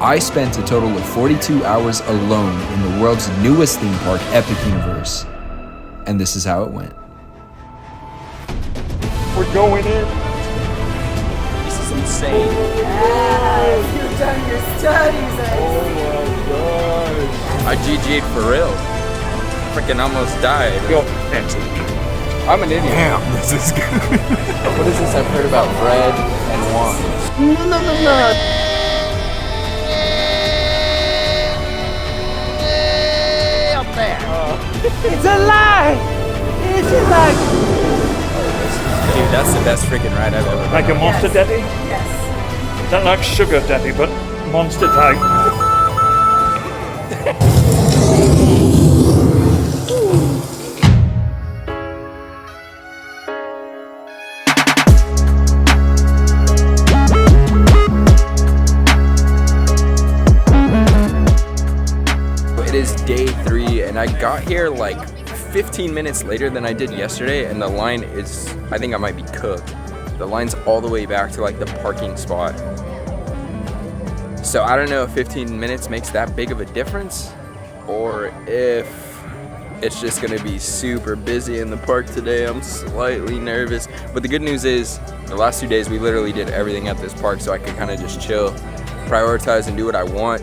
I spent a total of 42 hours alone in the world's newest theme park, Epic Universe. And this is how it went. We're going in. This is insane. Yes, you've done your studies. Oh my gosh. I GG'd for real. Freaking almost died. Yo, fancy. I'm an idiot. Damn, this is good. What is this I've heard about bread and wine? No. It's a lie. It's a lie. Dude, that's the best freaking ride I've ever Like a monster daddy? Yes. Not like sugar daddy, but monster type. It is day 3 and I got here like 15 minutes later than I did yesterday, and the line is, I think I might be cooked. The line's all the way back to like the parking spot. So I don't know if 15 minutes makes that big of a difference or if it's just gonna be super busy in the park today. I'm slightly nervous, but the good news is the last 2 days we literally did everything at this park, so I could kind of just chill, prioritize and do what I want.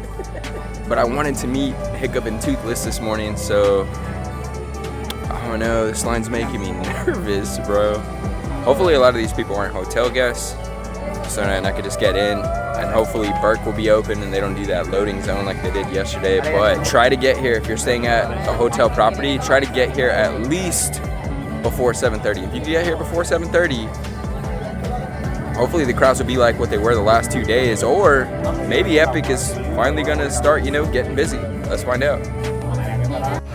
But I wanted to meet Hiccup and Toothless this morning, so I don't know, this line's making me nervous, bro. Hopefully a lot of these people aren't hotel guests, so then I could just get in, and hopefully Berk will be open and they don't do that loading zone like they did yesterday. But try to get here, if you're staying at a hotel property, try to get here at least before 7:30. If you get here before 7:30, hopefully the crowds will be like what they were the last 2 days, or maybe Epic is finally gonna start, you know, getting busy. Let's find out.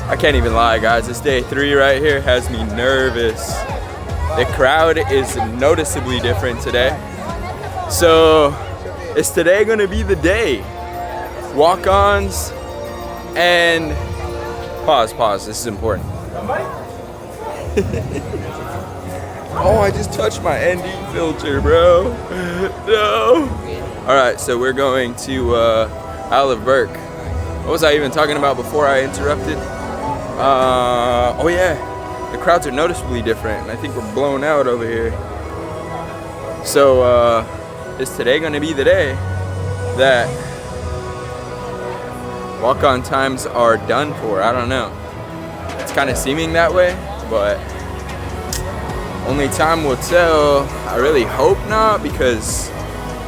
I can't even lie, guys. This day 3 right here has me nervous. The crowd is noticeably different today. So, is today gonna be the day? Walk-ons and pause, this is important. Oh, I just touched my ND filter, bro. No. All right, so we're going to Isle of Berk. What was I even talking about before I interrupted? Oh yeah, the crowds are noticeably different, and I think we're blown out over here. So, is today gonna be the day that walk-on times are done for? I don't know. It's kind of seeming that way, but only time will tell. I really hope not, because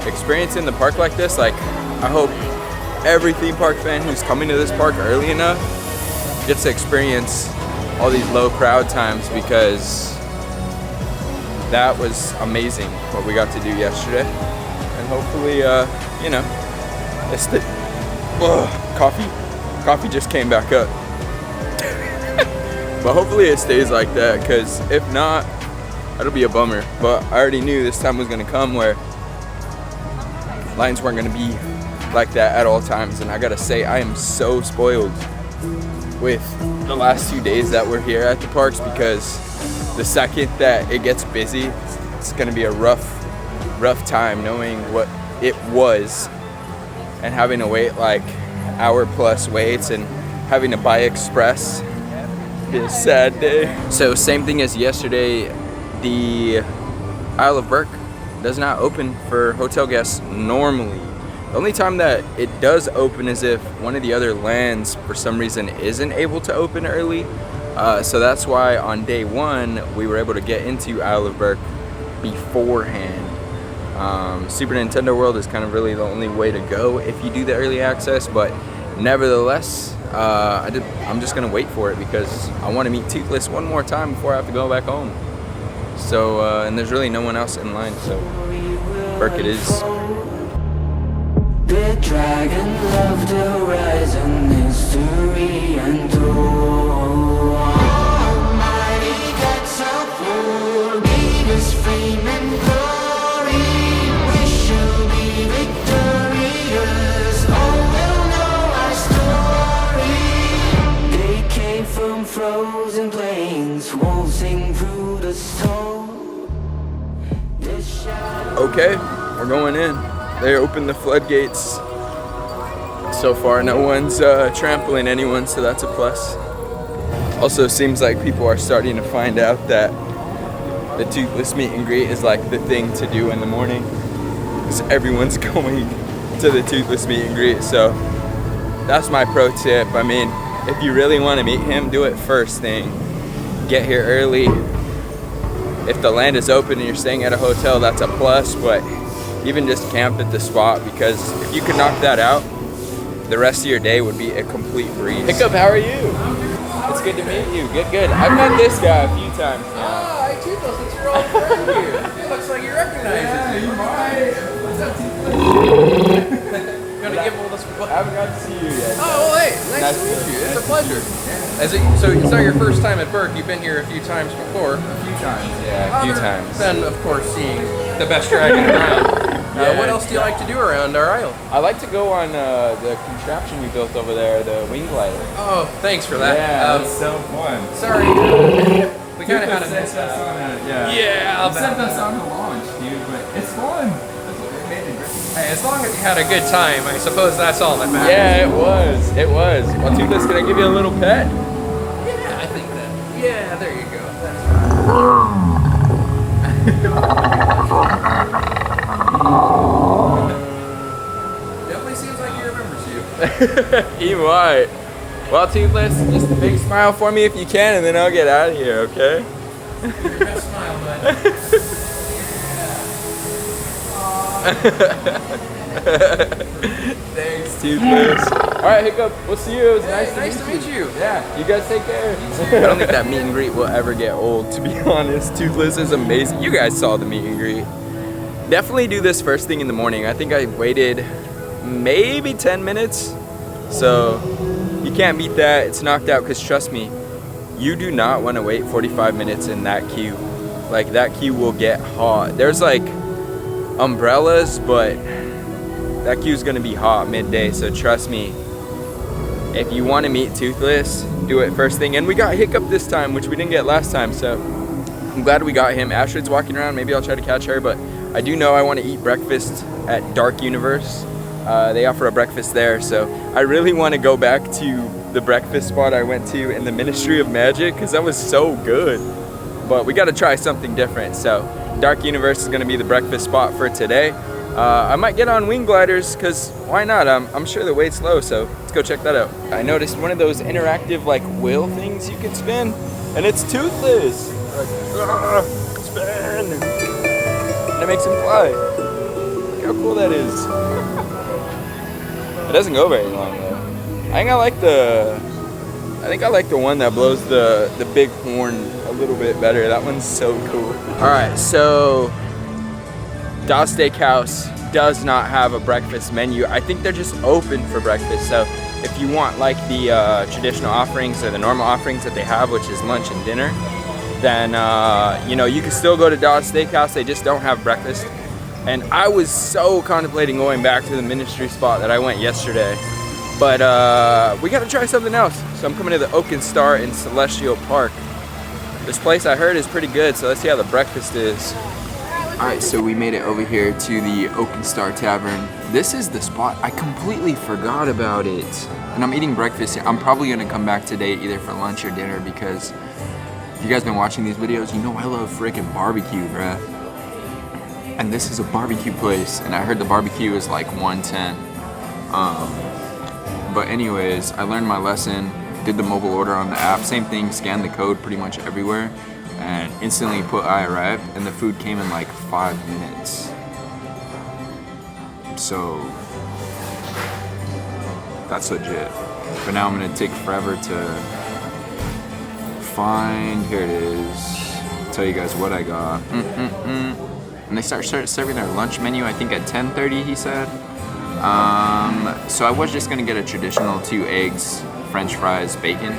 experiencing the park like this, like, I hope every theme park fan who's coming to this park early enough gets to experience all these low crowd times, because that was amazing what we got to do yesterday. And hopefully, you know, it's the coffee just came back up. But hopefully it stays like that, because if not, that'll be a bummer. But I already knew this time was gonna come where lines weren't gonna be like that at all times. And I gotta say, I am so spoiled with the last 2 days that we're here at the parks, because the second that it gets busy, it's gonna be a rough time knowing what it was and having to wait like hour plus waits and having to buy express. It'll be a sad day. So same thing as yesterday, the Isle of Berk does not open for hotel guests normally. The only time that it does open is if one of the other lands for some reason isn't able to open early. So that's why on day 1 we were able to get into Isle of Berk beforehand. Super Nintendo World is kind of really the only way to go if you do the early access, but nevertheless, I'm just gonna wait for it because I want to meet Toothless one more time before I have to go back home. So, and there's really no one else in line, so Berk it is. The dragon loved horizon, history and all. Almighty God so full, gave us fame and glory. We shall be victorious, all will know our story. They came from frozen plains, waltzing through the storm. Okay, we're going in. They opened the floodgates So far, no one's trampling anyone, so that's a plus. Also, seems like people are starting to find out that the Toothless meet and greet is like the thing to do in the morning, because everyone's going to the Toothless meet and greet. So that's my pro tip. I mean, if you really want to meet him, do it first thing. Get here early. If the land is open and you're staying at a hotel, that's a plus, but even just camp at the spot, because if you could knock that out, the rest of your day would be a complete breeze. Hiccup, how are you? It's good to meet you. Good. I've met this guy a few times now. Hi, Toothless, it's your old friend here. It looks like you recognize it. Yeah, you might. What's up, Toothless? You want to give all this? I haven't got to see you yet. Oh, well, hey, nice to meet you. It's a pleasure. So it's not your first time at Berk. You've been here a few times before. A few times, yeah, a few times. Then, of course, seeing the best dragon around. What else do you like to do around our isle? I like to go on the contraption you built over there, the wing glider. Oh, thanks for that. Yeah, it's so fun. Sorry. We kind of had a... Yeah, sent us on the launch, dude, but it's fun. Hey, as long as you had a good time, I suppose that's all that matters. Yeah, it was. Well, Toothless, can I give you a little pet? Yeah, I think that. Yeah, there you go. Definitely seems like he remembers you. He might. Well, Toothless, just a big smile for me if you can, and then I'll get out of here, okay? Your best smile, bud. Thanks, Toothless. Alright, Hiccup, we'll see you. It was nice to meet you. Yeah, you guys take care. I don't think that meet and greet will ever get old, to be honest. Toothless is amazing. You guys saw the meet and greet. Definitely do this first thing in the morning. I think I waited maybe 10 minutes. So you can't beat that. It's knocked out, because trust me, you do not want to wait 45 minutes in that queue. Like, that queue will get hot. There's like umbrellas, but that queue is going to be hot midday. So trust me, if you want to meet Toothless, do it first thing. And we got Hiccup this time, which we didn't get last time, so I'm glad we got him. Astrid's walking around. Maybe I'll try to catch her, but I do know I want to eat breakfast at Dark Universe. They offer a breakfast there, so I really want to go back to the breakfast spot I went to in the Ministry of Magic, because that was so good. But we got to try something different, so Dark Universe is going to be the breakfast spot for today. I might get on wing gliders, because why not? I'm sure the weight's low, so let's go check that out. I noticed one of those interactive like wheel things you can spin, and it's Toothless. Like, spin, and it makes him fly. Look how cool that is. It doesn't go very long though. I think I like the one that blows the big horn a little bit better. That one's so cool. All right, so Das Steakhouse does not have a breakfast menu. I think they're just open for breakfast. So if you want like the traditional offerings or the normal offerings that they have, which is lunch and dinner, then you know, you can still go to Das Steakhouse. They just don't have breakfast. And I was so contemplating going back to the ministry spot that I went yesterday. But we gotta try something else. So I'm coming to the Oak and Star in Celestial Park. This place I heard is pretty good, so let's see how the breakfast is. Alright, so we made it over here to the Oak and Star Tavern. This is the spot. I completely forgot about it. And I'm eating breakfast here. I'm probably gonna come back today either for lunch or dinner, because if you guys been watching these videos, you know I love freaking barbecue, bruh. And this is a barbecue place, and I heard the barbecue is like $110. But anyways, I learned my lesson, did the mobile order on the app, same thing, scanned the code pretty much everywhere, and instantly put I arrived, and the food came in like 5 minutes. So that's legit. But now I'm gonna take forever to find, here it is, tell you guys what I got. And they start serving their lunch menu, I think at 10:30, he said. So I was just gonna get a traditional 2 eggs, French fries, bacon,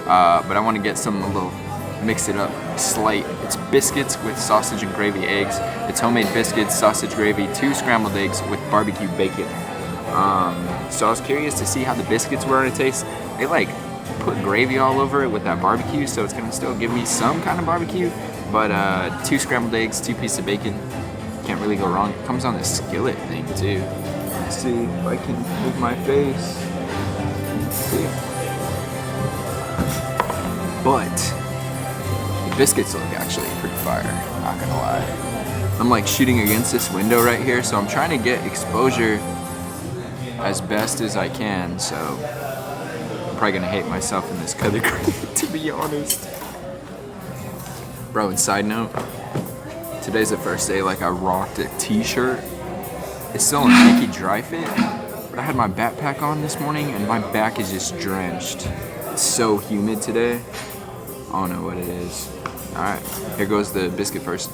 but I want to get some a little, mix it up, slight. It's biscuits with sausage and gravy eggs. It's homemade biscuits, sausage gravy, 2 scrambled eggs with barbecue bacon. So I was curious to see how the biscuits were gonna taste. They like put gravy all over it with that barbecue, so it's gonna still give me some kind of barbecue. But 2 scrambled eggs, 2 pieces of bacon, can't really go wrong. It comes on this skillet thing too. Let's see if I can move my face. Let's see. But the biscuits look actually pretty fire, not gonna lie. I'm like shooting against this window right here, so I'm trying to get exposure as best as I can, so I'm probably gonna hate myself in this color grade, to be honest. Bro, and side note, today's the first day like I rocked a t-shirt. It's still a Nike dry fit, but I had my backpack on this morning and my back is just drenched. It's so humid today. I don't know what it is. All right, here goes the biscuit first.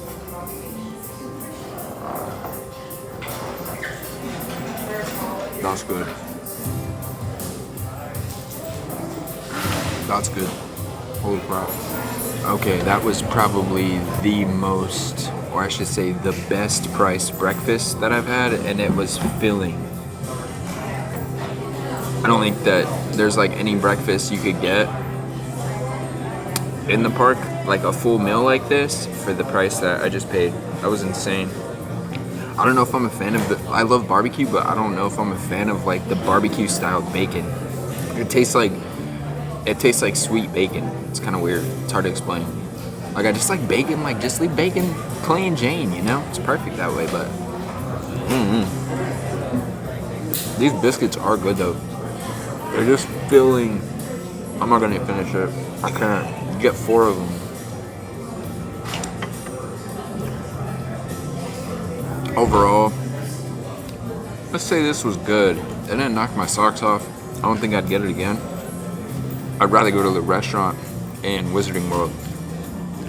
That's good. That's good. Holy crap. Okay, that was probably the most, or I should say the best priced breakfast that I've had, and it was filling. I don't think that there's like any breakfast you could get in the park, like a full meal like this, for the price that I just paid. That was insane. I don't know if I'm a fan of I love barbecue, but I don't know if I'm a fan of like the barbecue style bacon. It tastes like sweet bacon. It's kind of weird. It's hard to explain. Like I just like bacon, like just leave bacon plain Jane, you know? It's perfect that way, but these biscuits are good though. They're just filling. I'm not gonna finish it. I can't. You get 4 of them. Overall, let's say this was good. It didn't knock my socks off. I don't think I'd get it again. I'd rather go to the restaurant in Wizarding World.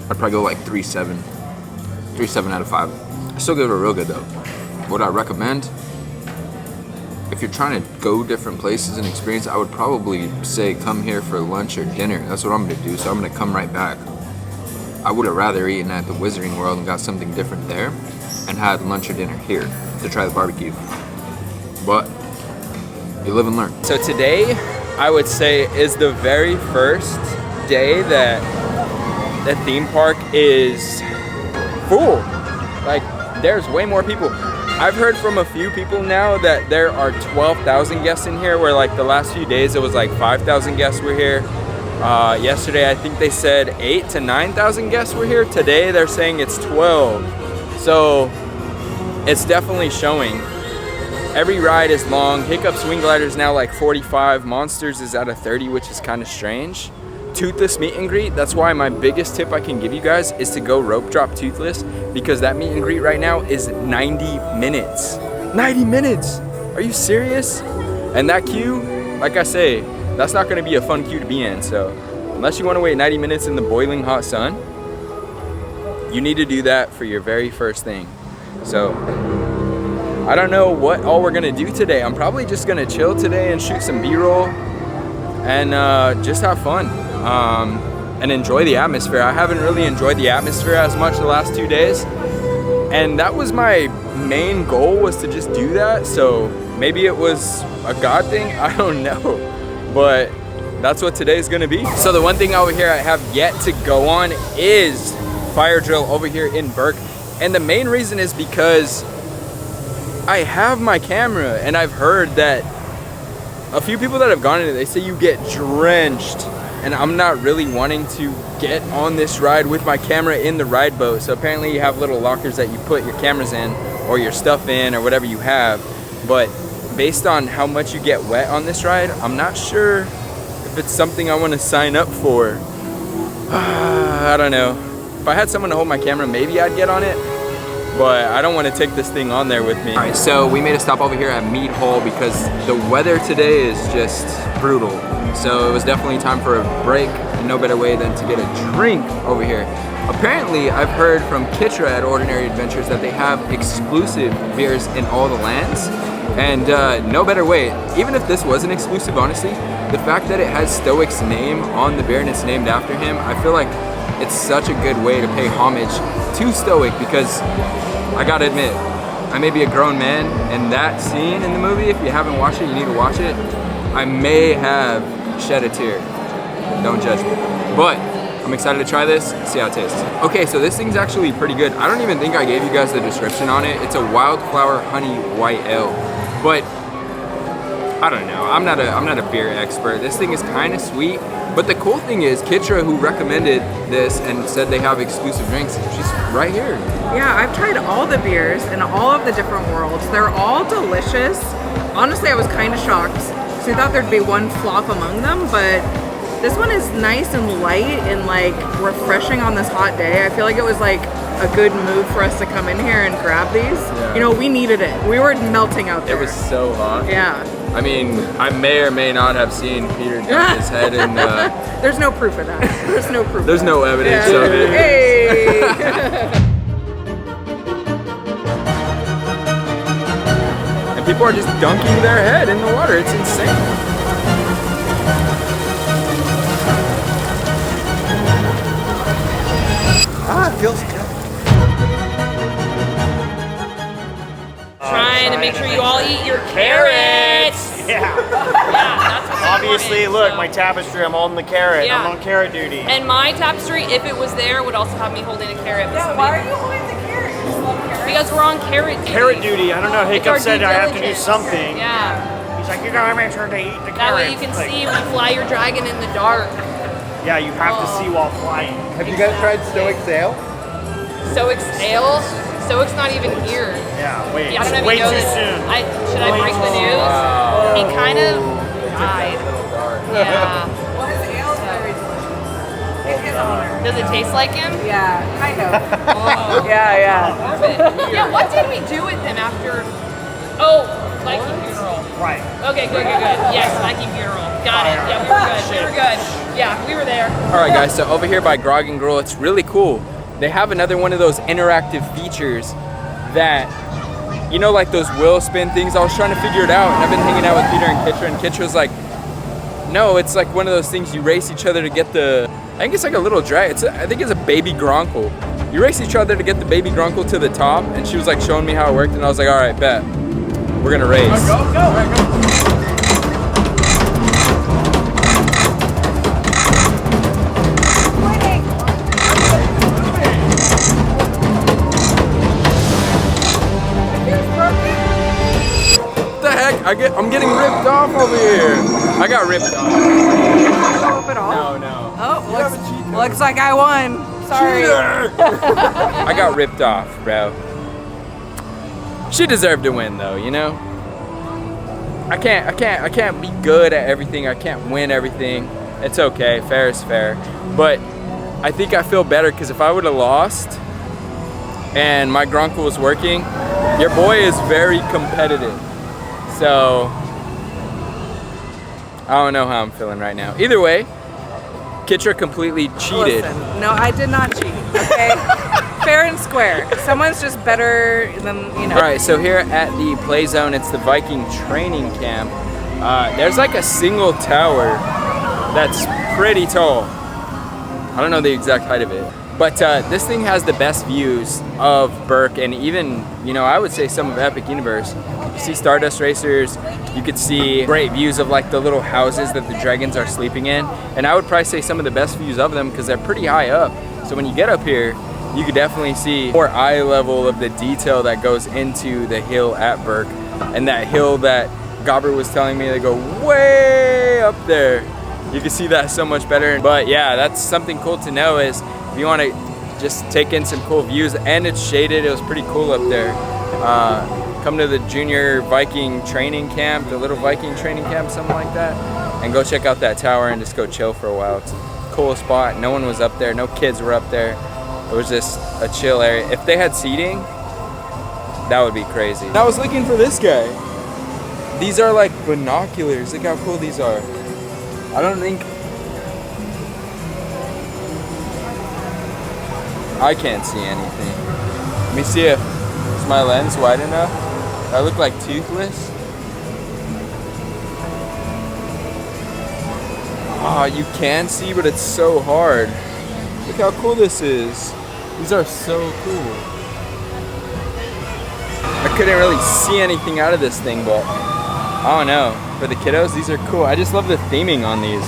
I'd probably go like 3.7. 3.7 out of 5. I still give it a real good though. Would I recommend? If you're trying to go different places and experience, I would probably say come here for lunch or dinner. That's what I'm gonna do, so I'm gonna come right back. I would have rather eaten at the Wizarding World and got something different there and had lunch or dinner here to try the barbecue. But you live and learn. So today, I would say, is the very first day that the theme park is full. Like, there's way more people. I've heard from a few people now that there are 12,000 guests in here, where like the last few days it was like 5,000 guests were here. Yesterday I think they said 8,000 to 9,000 guests were here. Today they're saying it's 12. So it's definitely showing. Every ride is long. Hiccup Swing Glider is now like 45. Monsters is at a 30, which is kind of strange. Toothless meet and greet, that's why my biggest tip I can give you guys is to go rope drop Toothless, because that meet and greet right now is 90 minutes. 90 minutes! Are you serious? And that queue, like I say, that's not gonna be a fun queue to be in, so unless you wanna wait 90 minutes in the boiling hot sun, you need to do that for your very first thing. So, I don't know what all we're gonna do today. I'm probably just gonna chill today and shoot some B-roll and just have fun. And enjoy the atmosphere. I haven't really enjoyed the atmosphere as much the last 2 days, and that was my main goal, was to just do that. So maybe it was a God thing, I don't know, but that's what today's gonna be. So the one thing over here I have yet to go on is fire drill over here in Berk, and the main reason is because I have my camera, and I've heard that a few people that have gone in it, they say you get drenched, and I'm not really wanting to get on this ride with my camera in the ride boat. So apparently you have little lockers that you put your cameras in or your stuff in or whatever you have. But based on how much you get wet on this ride, I'm not sure if it's something I want to sign up for. I don't know. If I had someone to hold my camera, maybe I'd get on it, but I don't want to take this thing on there with me. All right, so we made a stop over here at Mead Hall because the weather today is just brutal. So it was definitely time for a break, and no better way than to get a drink over here. Apparently, I've heard from Kitra at Ordinary Adventures that they have exclusive beers in all the lands, and no better way. Even if this wasn't exclusive, honestly, the fact that it has Stoic's name on the beer and it's named after him, I feel like it's such a good way to pay homage to Stoic, because I gotta admit, I may be a grown man, and that scene in the movie, if you haven't watched it, you need to watch it. I may have shed a tear. Don't judge me. But I'm excited to try this, see how it tastes. Okay, so this thing's actually pretty good. I don't even think I gave you guys the description on it. It's a wildflower honey white ale. but I don't know. I'm not a beer expert. This thing is kind of sweet, but the cool thing is Kitra, who recommended this and said they have exclusive drinks, she's right here. Yeah, I've tried all the beers in all of the different worlds. They're all delicious. Honestly, I was kind of shocked. So I thought there'd be one flop among them, but this one is nice and light and like refreshing on this hot day. I feel like it was like a good move for us to come in here and grab these. Yeah. You know, we needed it. We were melting out there. It was so hot. Yeah. I mean, I may or may not have seen Peter dunk his head in. There's no proof of that. There's no proof. There's no evidence Yeah. of it. Hey. And people are just dunking their head in the water. It's insane. Ah, it feels good. Trying to make sure you all eat your carrots. Yeah. That's what's Obviously, important, look, so- my tapestry, I'm holding the carrot. Yeah. I'm on carrot duty. And my tapestry, if it was there, would also have me holding a carrot. but Yeah, somebody- why are you holding the carrot? You just love carrots. Because we're on carrot duty. Carrot duty. I don't know. It's our Hiccup said due I have to do diligence. something. Yeah. He's like, you gotta make sure to eat the carrot. That way you can see when you fly your dragon in the dark. Yeah, you have to see while flying. Have you guys tried Stoic Ale? Stoic's ale. Stoic's not even here. Yeah, wait. Yeah, I don't know if way you know too this. soon. Should I break the news? He kind of died. Yeah. Well, his ale is very delicious. In his honor. Does it taste like him? Yeah, kind of. Oh. Yeah. Yeah, what did we do with him after? Oh, Viking funeral. Right. Okay, good. Yes, Viking funeral. Got it. Yeah, we were good. Yeah, we were there. All right, guys. So over here by Grog and Gruel, it's really cool. They have another one of those interactive features that, you know, like those wheel spin things. I was trying to figure it out, and I've been hanging out with Peter and Kitra, and Kitra's like, no, it's like one of those things you race each other to get the, I think it's like a little drag. I think it's a baby Gronkle. You race each other to get the baby Gronkle to the top, and she was like showing me how it worked, and I was like, all right, bet. We're gonna race. What the heck? I'm getting ripped off over here. I got ripped off. Go up at all? No. Oh, looks like I won. Sorry. I got ripped off, bro. She deserved to win, though. You know. I can't be good at everything. I can't win everything. It's okay. Fair is fair. But I think I feel better because if I would have lost and my Gronkle was working, your boy is very competitive. So I don't know how I'm feeling right now. Either way, Kitra completely cheated. Listen, no, I did not cheat. Okay, fair and square. Someone's just better than you know. All right, so here at the play zone, it's the Viking training camp. There's like a single tower that's pretty tall. I don't know the exact height of it, but this thing has the best views of Berk and even, you know, I would say some of Epic Universe. You see Stardust Racers, you could see great views of like the little houses that the dragons are sleeping in, and I would probably say some of the best views of them because they're pretty high up. So when you get up here, you could definitely see more eye level of the detail that goes into the hill at Berk, and that hill that Gobber was telling me they go way up there. You can see that so much better. But yeah, that's something cool to know is if you want to just take in some cool views, and it's shaded, it was pretty cool up there. Come to the junior Viking training camp, the little Viking training camp, something like that, and go check out that tower and just go chill for a while. It's a cool spot. No one was up there, no kids were up there. It was just a chill area. If they had seating, that would be crazy. I was looking for this guy. These are like binoculars. Look how cool these are. I don't think, I can't see anything. Let me see if, is my lens wide enough? Do I look like Toothless? Ah, you can see, but it's so hard. Look how cool this is. These are so cool. I couldn't really see anything out of this thing, but I don't know. For the kiddos, these are cool. I just love the theming on these.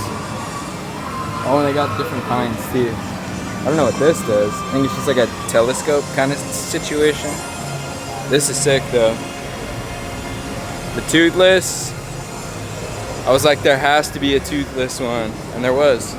Oh, and they got different kinds too. I don't know what this does. I think it's just like a telescope kind of situation. This is sick though. The Toothless. I was like, there has to be a Toothless one, and there was.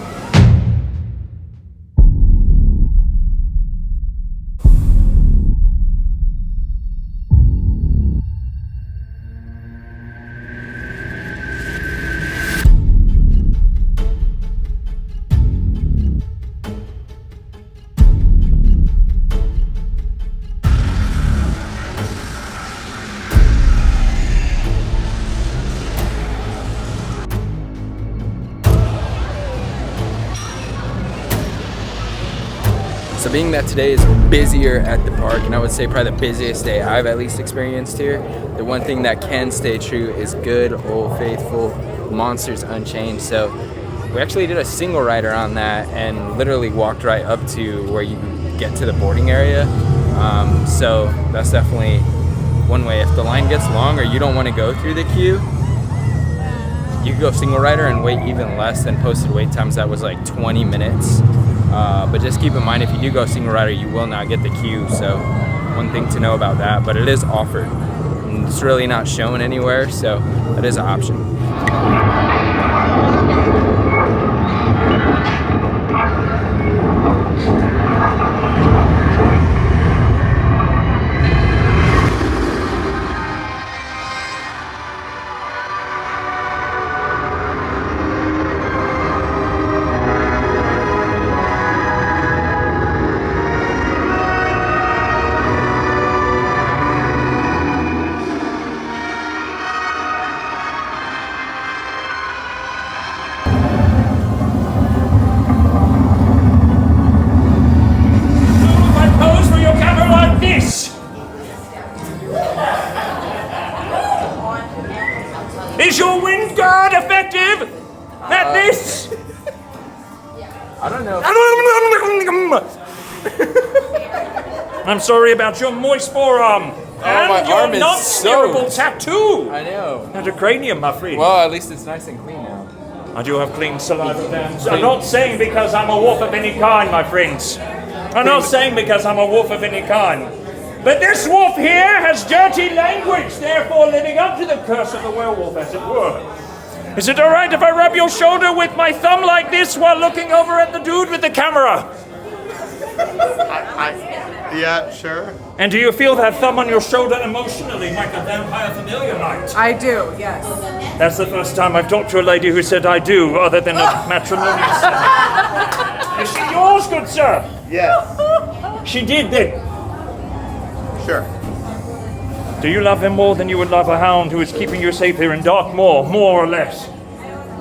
So being that today is busier at the park, and I would say probably the busiest day I've at least experienced here, the one thing that can stay true is good old faithful Monsters Unchained. So we actually did a single rider on that and literally walked right up to where you get to the boarding area. So that's definitely one way. If the line gets long or you don't want to go through the queue, you can go single rider and wait even less than posted wait times. That was like 20 minutes. But just keep in mind, if you do go single rider, you will not get the queue. So one thing to know about that, but it is offered. And it's really not shown anywhere, so that is an option. Is your wind guard effective at this? I don't know. I'm sorry about your moist forearm. And my your arm is non-steerable soaked. tattoo. I know. And a cranium, my friend. Well, at least it's nice and clean now. I do have clean saliva glands. I'm not saying because I'm a wolf of any kind, my friends. I'm not saying because I'm a wolf of any kind. But this wolf here has dirty language, therefore living up to the curse of the werewolf, as it were. Is it alright if I rub your shoulder with my thumb like this while looking over at the dude with the camera? Yeah, sure. And do you feel that thumb on your shoulder emotionally like a vampire familiar might? I do, yes. That's the first time I've talked to a lady who said I do, other than a matrimonial setting. Is she yours, good sir? Yes. She did then. Sure. Do you love him more than you would love a hound who is keeping you safe here in Darkmoor, more or less?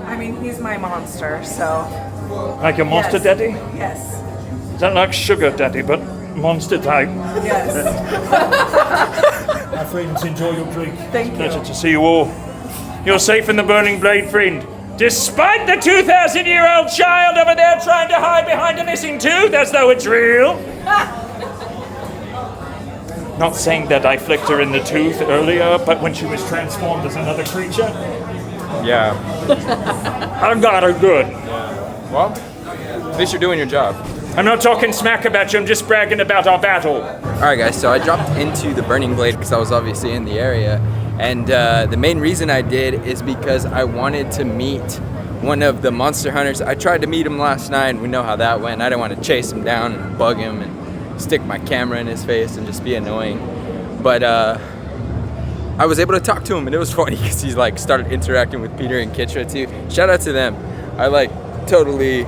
I mean, he's my monster, so... Like your monster Yes. daddy? Yes. Is that like sugar daddy, but monster type? Yes. My friends, enjoy your drink. Thank you. Pleasure to see you all. You're safe in the Burning Blade, friend. Despite the 2,000-year-old child over there trying to hide behind a missing tooth as though it's real. Not saying that I flicked her in the tooth earlier, but when she was transformed as another creature, Yeah. I got her good. Well, at least you're doing your job. I'm not talking smack about you, I'm just bragging about our battle. Alright guys, so I dropped into the Burning Blade because I was obviously in the area. And the main reason I did is because I wanted to meet one of the monster hunters. I tried to meet him last night and we know how that went. I didn't want to chase him down and bug him and stick my camera in his face and just be annoying. But I was able to talk to him and it was funny because he's like started interacting with Peter and Kitra too. Shout out to them. I like totally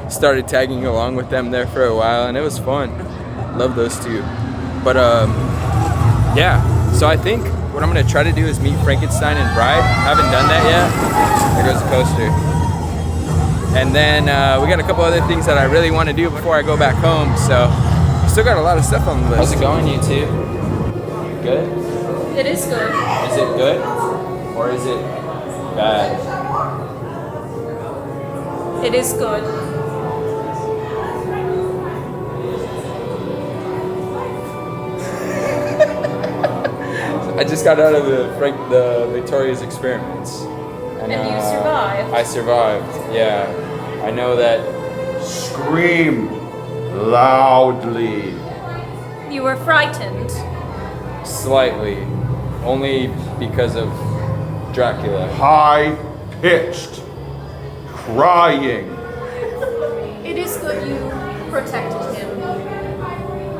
started tagging along with them there for a while and it was fun. Love those two. But yeah, so I think what I'm gonna try to do is meet Frankenstein and Bride. Haven't done that yet. There goes the coaster. And then we got a couple other things that I really want to do before I go back home. So still got a lot of stuff on the list. How's it going, you two? Good? It is good. Is it good? Or is it bad? It is good. I just got out of the Victoria's experiments. And you survived. I survived, yeah. I know that. Scream loudly. You were frightened. Slightly. Only because of Dracula. High-pitched crying. It is good you protected him.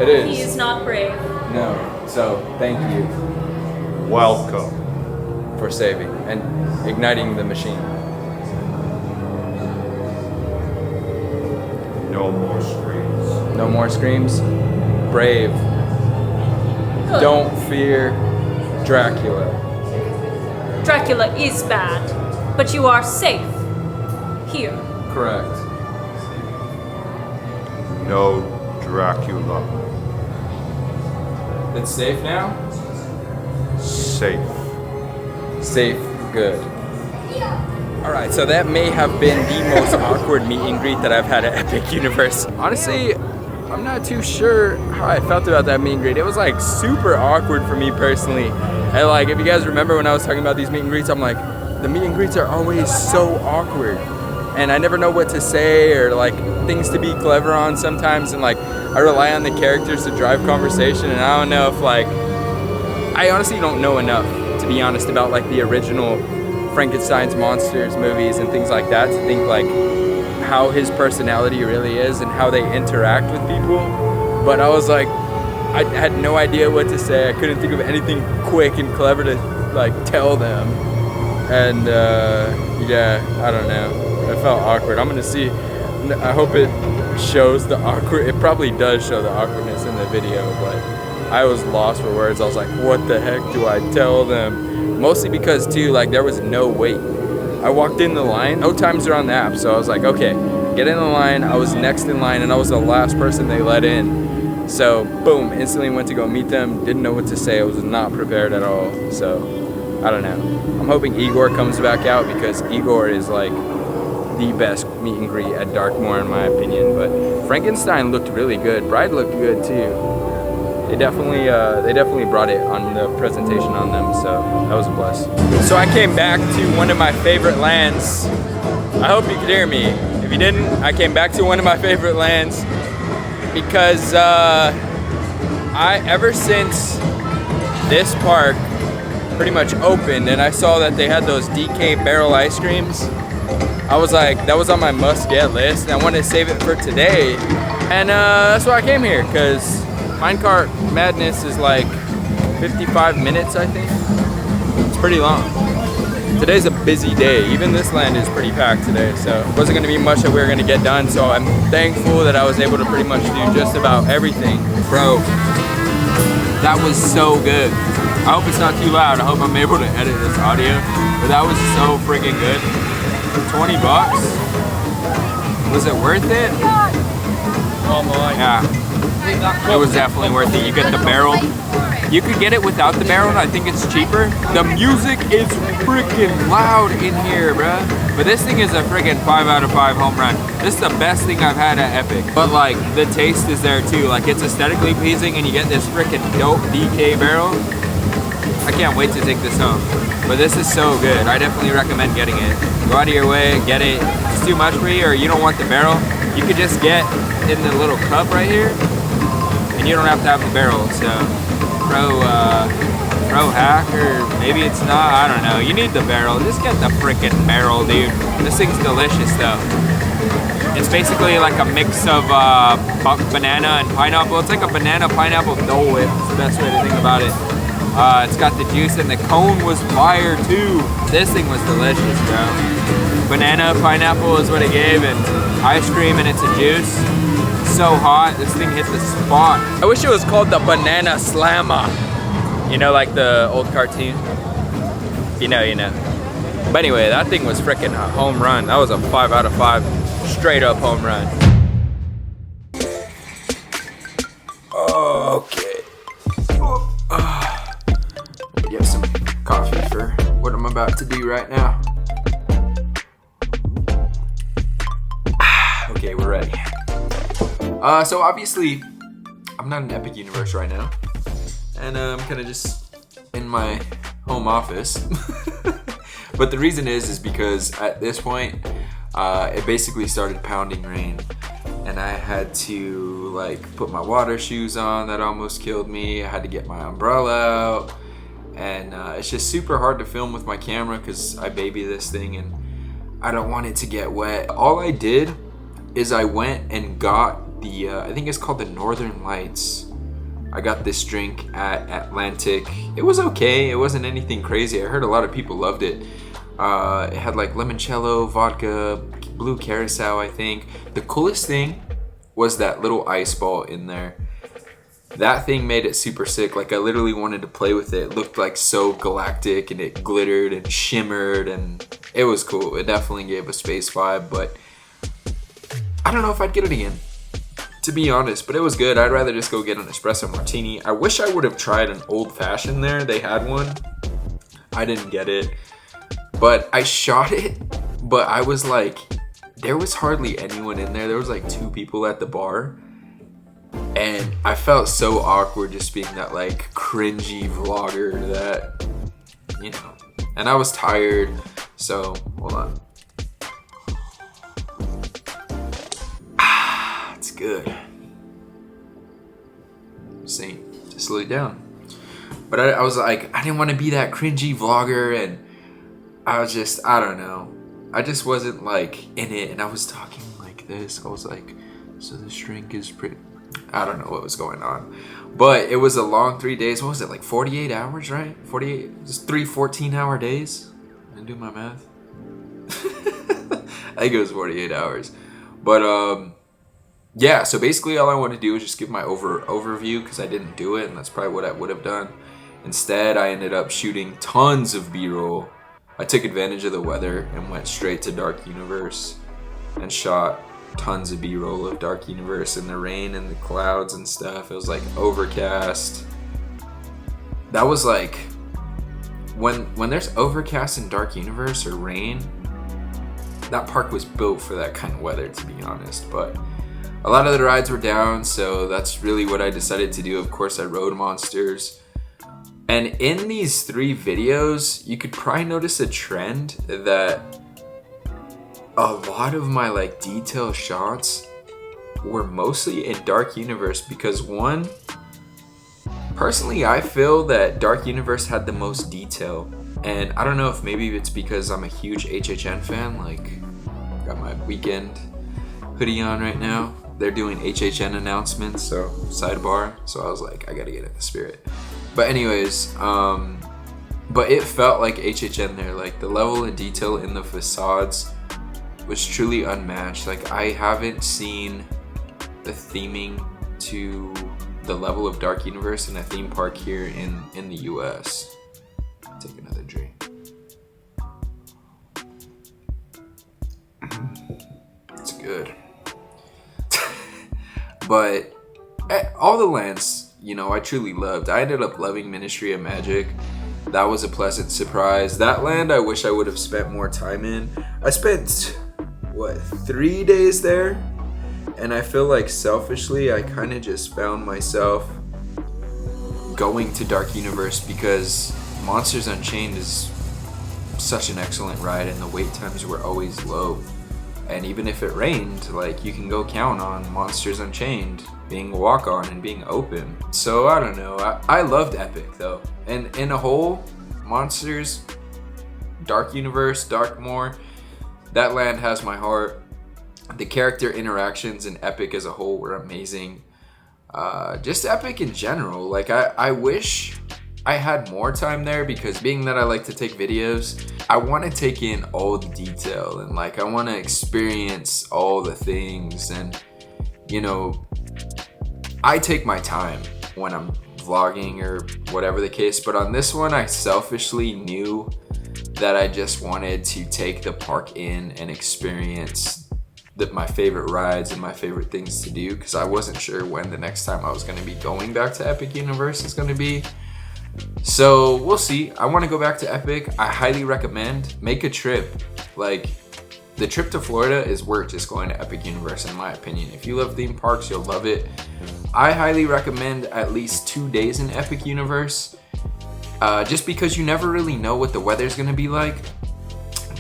It is. He is not brave. No. So thank you Welcome. for saving and igniting the machine. No more screams. No more screams. Brave. Good. Don't fear Dracula. Dracula is bad, but you are safe here. Correct. No Dracula. It's safe now? Safe. Safe. Good. Alright, so that may have been the most awkward meet and greet that I've had at Epic Universe. Honestly, I'm not too sure how I felt about that meet and greet. It was like super awkward for me personally. And like, if you guys remember when I was talking about these meet and greets, I'm like, the meet and greets are always so awkward. And I never know what to say or like things to be clever on sometimes. And like, I rely on the characters to drive conversation. And I don't know if like, I honestly don't know enough, to be honest, about like the original Frankenstein's monsters movies and things like that to think like how his personality really is and how they interact with people. But I was like, I had no idea what to say. I couldn't think of anything quick and clever to like tell them. And yeah, I don't know. It felt awkward. I'm gonna see. I hope it shows the awkward. It probably does show the awkwardness in the video, but I was lost for words. I was like, what the heck do I tell them? Mostly because too, like there was no wait. I walked in the line, no times are on the app, so I was like, okay, get in the line. I was next in line and I was the last person they let in. So boom, instantly went to go meet them. Didn't know what to say. I was not prepared at all. So I don't know. I'm hoping Igor comes back out because Igor is like the best meet and greet at Darkmoor in my opinion. But Frankenstein looked really good. Bride looked good too. They definitely brought it on the presentation on them, so that was a plus. So I came back to one of my favorite lands. I hope you could hear me. If you didn't, I came back to one of my favorite lands because ever since this park pretty much opened and I saw that they had those DK barrel ice creams, I was like, that was on my must-get list and I wanted to save it for today. And that's why I came here, because Minecart Madness is like 55 minutes, I think. It's pretty long. Today's a busy day. Even this land is pretty packed today, so it wasn't gonna be much that we were gonna get done, so I'm thankful that I was able to pretty much do just about everything. Bro, that was so good. I hope it's not too loud. I hope I'm able to edit this audio, but that was so freaking good. For 20 bucks? Was it worth it? Oh my. Yeah. It was definitely worth it. You get the barrel. You could get it without the barrel, and I think it's cheaper. The music is freaking loud in here, bruh. But this thing is a freaking 5 out of 5 home run. This is the best thing I've had at Epic. But like, the taste is there too. Like, it's aesthetically pleasing, and you get this freaking dope DK barrel. I can't wait to take this home. But this is so good. I definitely recommend getting it. Go out of your way, get it. If it's too much for you, or you don't want the barrel, you could just get in the little cup right here. And you don't have to have the barrel, so pro hack, or maybe it's not, I don't know. You need the barrel, just get the freaking barrel, dude. This thing's delicious though. It's basically like a mix of banana and pineapple. It's like a banana pineapple Dole Whip, it's the best way to think about it. It's got the juice, and the cone was fire too. This thing was delicious, bro. Banana, pineapple is what it gave, and ice cream, and it's a juice. So hot, this thing hit the spot. I wish it was called the Banana Slammer. You know, like the old cartoon? You know. But anyway, that thing was freaking a home run. That was a 5 out of 5 straight up home run. Okay. Get some coffee for what I'm about to do right now. Okay, we're ready. So obviously, I'm not in Epic Universe right now, and I'm kind of just in my home office. But the reason is because at this point, it basically started pounding rain, and I had to like put my water shoes on. That almost killed me. I had to get my umbrella out, and it's just super hard to film with my camera because I baby this thing and I don't want it to get wet. All I did is I went and got the I think it's called the Northern Lights. I got this drink at Atlantic. It was okay. It wasn't anything crazy. I heard a lot of people loved it. It had like limoncello, vodka, blue curacao, I think. The coolest thing was that little ice ball in there. That thing made it super sick. Like I literally wanted to play with it. It looked like so galactic and it glittered and shimmered and it was cool. It definitely gave a space vibe, but I don't know if I'd get it again, to be honest, but it was good. I'd rather just go get an espresso martini. I wish I would have tried an old fashioned there. They had one. I didn't get it, but I shot it, but I was like, there was hardly anyone in there. There was like 2 people at the bar, and I felt so awkward just being that like cringy vlogger that, you know, and I was tired, so hold on. It's good. See, just slow it down. But I was like, I didn't want to be that cringy vlogger, and I was just, I don't know. I just wasn't like in it, and I was talking like this. I was like, so this drink is pretty, I don't know what was going on. But it was a long 3 days. What was it, like 48 hours, right? 48, just 3 14-hour days. I didn't do my math. I think it was 48 hours. But yeah, so basically all I want to do is just give my overview because I didn't do it, and that's probably what I would have done. Instead, I ended up shooting tons of B-roll. I took advantage of the weather and went straight to Dark Universe and shot tons of B-roll of Dark Universe in the rain and the clouds and stuff. It was like overcast. That was like when there's overcast in Dark Universe or rain, that park was built for that kind of weather, to be honest. But a lot of the rides were down, so that's really what I decided to do. Of course, I rode monsters. And in these 3 videos, you could probably notice a trend that a lot of my like detail shots were mostly in Dark Universe because one, personally I feel that Dark Universe had the most detail. And I don't know if maybe it's because I'm a huge HHN fan, like got my weekend hoodie on right now. They're doing HHN announcements, so sidebar. So I was like, I gotta get in the spirit. But anyways, but it felt like HHN there. Like the level of detail in the facades was truly unmatched. Like I haven't seen the theming to the level of Dark Universe in a theme park here in the US. Take another drink. It's good. But all the lands, you know, I truly loved. I ended up loving Ministry of Magic. That was a pleasant surprise. That land I wish I would have spent more time in. I spent, 3 days there? And I feel like selfishly, I kind of just found myself going to Dark Universe because Monsters Unchained is such an excellent ride and the wait times were always low. And even if it rained, like you can go count on Monsters Unchained being walk-on and being open. So I don't know, I loved Epic though. And in a whole, Monsters, Dark Universe, Darkmoor, that land has my heart. The character interactions in Epic as a whole were amazing. Just Epic in general, like I wish I had more time there because being that I like to take videos, I want to take in all the detail and like I want to experience all the things. And you know, I take my time when I'm vlogging or whatever the case, but on this one I selfishly knew that I just wanted to take the park in and experience my favorite rides and my favorite things to do because I wasn't sure when the next time I was going to be going back to Epic Universe is going to be. So we'll see. I want to go back to Epic. I highly recommend make a trip. Like the trip to Florida is worth just going to Epic Universe in my opinion. If you love theme parks, you'll love it. I highly recommend at least 2 days in Epic Universe just because you never really know what the weather's going to be like.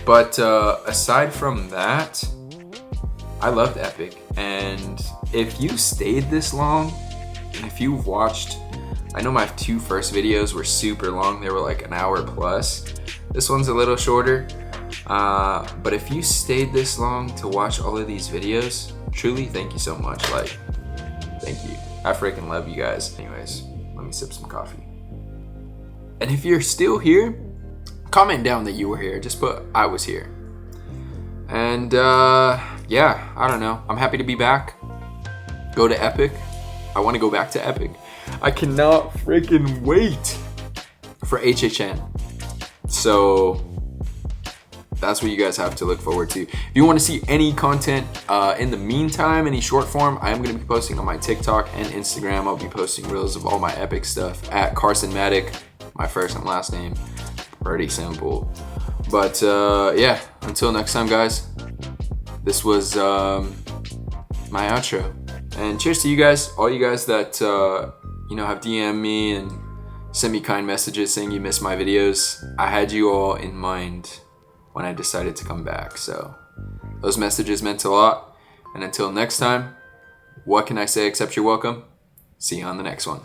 But aside from that, I loved Epic. And if you stayed this long, and if you've watched I know my 2 first videos were super long. They were like an hour plus. This one's a little shorter. But if you stayed this long to watch all of these videos, truly thank you so much. Like, thank you. I freaking love you guys. Anyways, let me sip some coffee. And if you're still here, comment down that you were here. Just put I was here. And yeah, I don't know. I'm happy to be back. Go to Epic. I want to go back to Epic. I cannot freaking wait for HHN. So that's what you guys have to look forward to. If you want to see any content in the meantime, any short form, I am going to be posting on my TikTok and Instagram. I'll be posting reels of all my Epic stuff at Carson Matic, my first and last name. Pretty simple. But yeah, until next time, guys, this was my outro. And cheers to you guys, all you guys that you know, have DM'd me and sent me kind messages saying you missed my videos. I had you all in mind when I decided to come back, so those messages meant a lot. And until next time, what can I say except you're welcome? See you on the next one.